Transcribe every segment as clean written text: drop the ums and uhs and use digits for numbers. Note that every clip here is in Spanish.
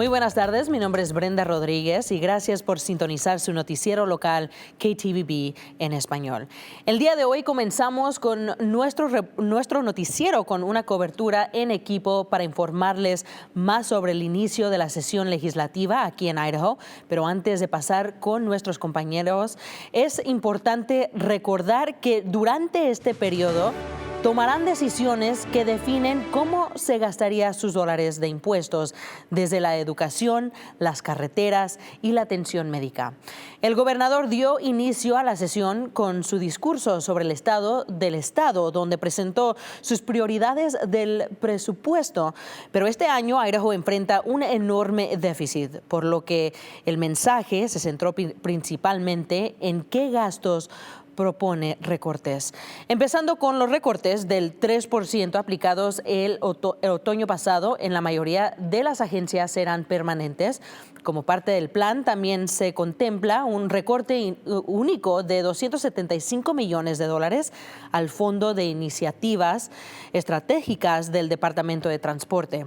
Muy buenas tardes, mi nombre es Brenda Rodríguez y gracias por sintonizar su noticiero local KTVB en español. El día de hoy comenzamos con nuestro noticiero con una cobertura en equipo para informarles más sobre el inicio de la sesión legislativa aquí en Idaho. Pero antes de pasar con nuestros compañeros, es importante recordar que durante este periodo tomarán decisiones que definen cómo se gastaría sus dólares de impuestos, desde la educación, las carreteras y la atención médica. El gobernador dio inicio a la sesión con su discurso sobre el estado del estado, donde presentó sus prioridades del presupuesto. Pero este año Idaho enfrenta un enorme déficit, por lo que el mensaje se centró principalmente en qué gastos propone recortes. Empezando con los recortes del 3% aplicados el otoño pasado, en la mayoría de las agencias serán permanentes. Como parte del plan, también se contempla un recorte único de $275 millones al Fondo de Iniciativas Estratégicas del Departamento de Transporte.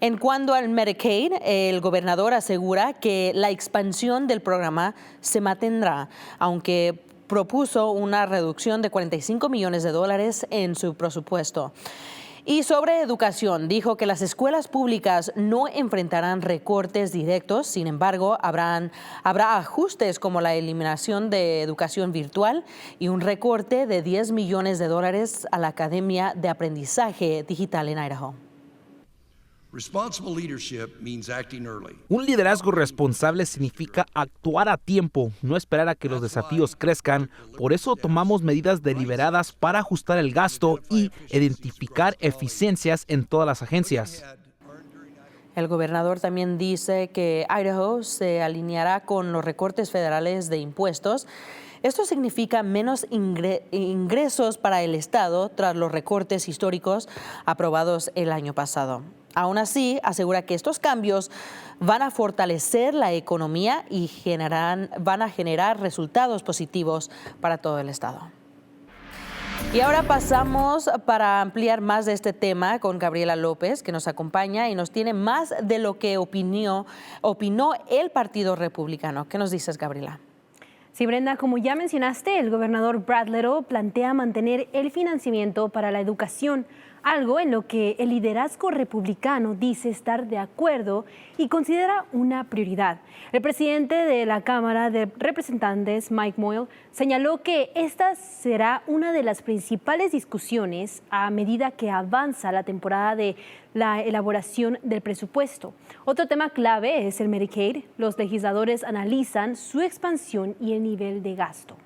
En cuanto al Medicaid, el gobernador asegura que la expansión del programa se mantendrá, aunque propuso una reducción de $45 millones en su presupuesto. Y sobre educación, dijo que las escuelas públicas no enfrentarán recortes directos, sin embargo, habrá ajustes como la eliminación de educación virtual y un recorte de $10 millones a la Academia de Aprendizaje Digital en Idaho. Un liderazgo responsable significa actuar a tiempo, no esperar a que los desafíos crezcan. Por eso tomamos medidas deliberadas para ajustar el gasto y identificar eficiencias en todas las agencias. El gobernador también dice que Idaho se alineará con los recortes federales de impuestos. Esto significa menos ingresos para el estado tras los recortes históricos aprobados el año pasado. Aún así, asegura que estos cambios van a fortalecer la economía y van a generar resultados positivos para todo el estado. Y ahora pasamos para ampliar más de este tema con Gabriela López, que nos acompaña y nos tiene más de lo que opinó el Partido Republicano. ¿Qué nos dices, Gabriela? Sí, Brenda, como ya mencionaste, el gobernador Brad Little plantea mantener el financiamiento para la educación, algo en lo que el liderazgo republicano dice estar de acuerdo y considera una prioridad. El presidente de la Cámara de Representantes, Mike Moyle, señaló que esta será una de las principales discusiones a medida que avanza la temporada de la elaboración del presupuesto. Otro tema clave es el Medicaid. Los legisladores analizan su expansión y el nivel de gasto.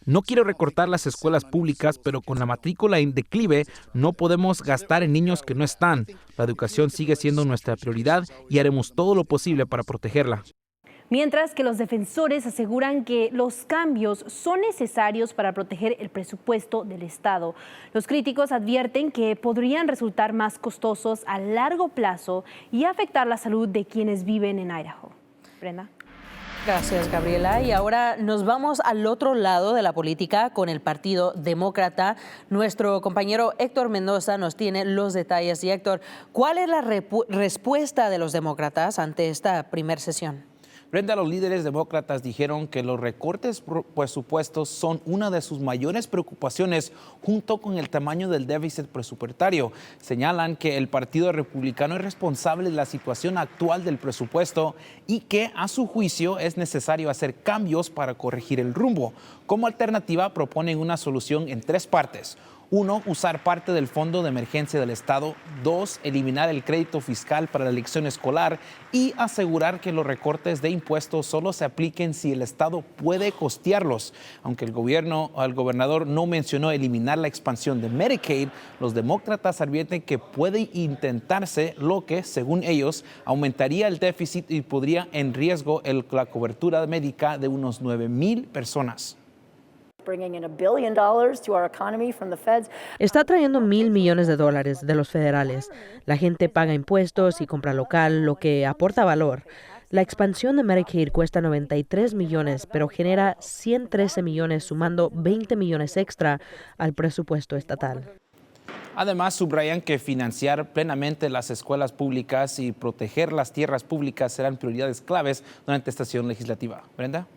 No quiero recortar las escuelas públicas, pero con la matrícula en declive no podemos gastar en niños que no están. La educación sigue siendo nuestra prioridad y haremos todo lo posible para protegerla. Mientras que los defensores aseguran que los cambios son necesarios para proteger el presupuesto del Estado. Los críticos advierten que podrían resultar más costosos a largo plazo y afectar la salud de quienes viven en Idaho. Brenda. Gracias, Gabriela. Y ahora nos vamos al otro lado de la política con el Partido Demócrata. Nuestro compañero Héctor Mendoza nos tiene los detalles. Y Héctor, ¿cuál es la respuesta de los demócratas ante esta primera sesión? Brenda, los líderes demócratas dijeron que los recortes presupuestos son una de sus mayores preocupaciones junto con el tamaño del déficit presupuestario. Señalan que el Partido Republicano es responsable de la situación actual del presupuesto y que a su juicio es necesario hacer cambios para corregir el rumbo. Como alternativa proponen una solución en 3 partes. 1, usar parte del Fondo de Emergencia del Estado. 2, eliminar el crédito fiscal para la elección escolar y asegurar que los recortes de impuestos solo se apliquen si el Estado puede costearlos. Aunque el gobernador no mencionó eliminar la expansión de Medicaid, los demócratas advierten que puede intentarse, lo que, según ellos, aumentaría el déficit y podría en riesgo la cobertura médica de unos 9,000 personas. Está trayendo $1,000 millones de los federales. La gente paga impuestos y compra local, lo que aporta valor. La expansión de Medicaid cuesta 93 millones, pero genera 113 millones, sumando 20 millones extra al presupuesto estatal. Además, subrayan que financiar plenamente las escuelas públicas y proteger las tierras públicas serán prioridades claves durante esta sesión legislativa. Brenda.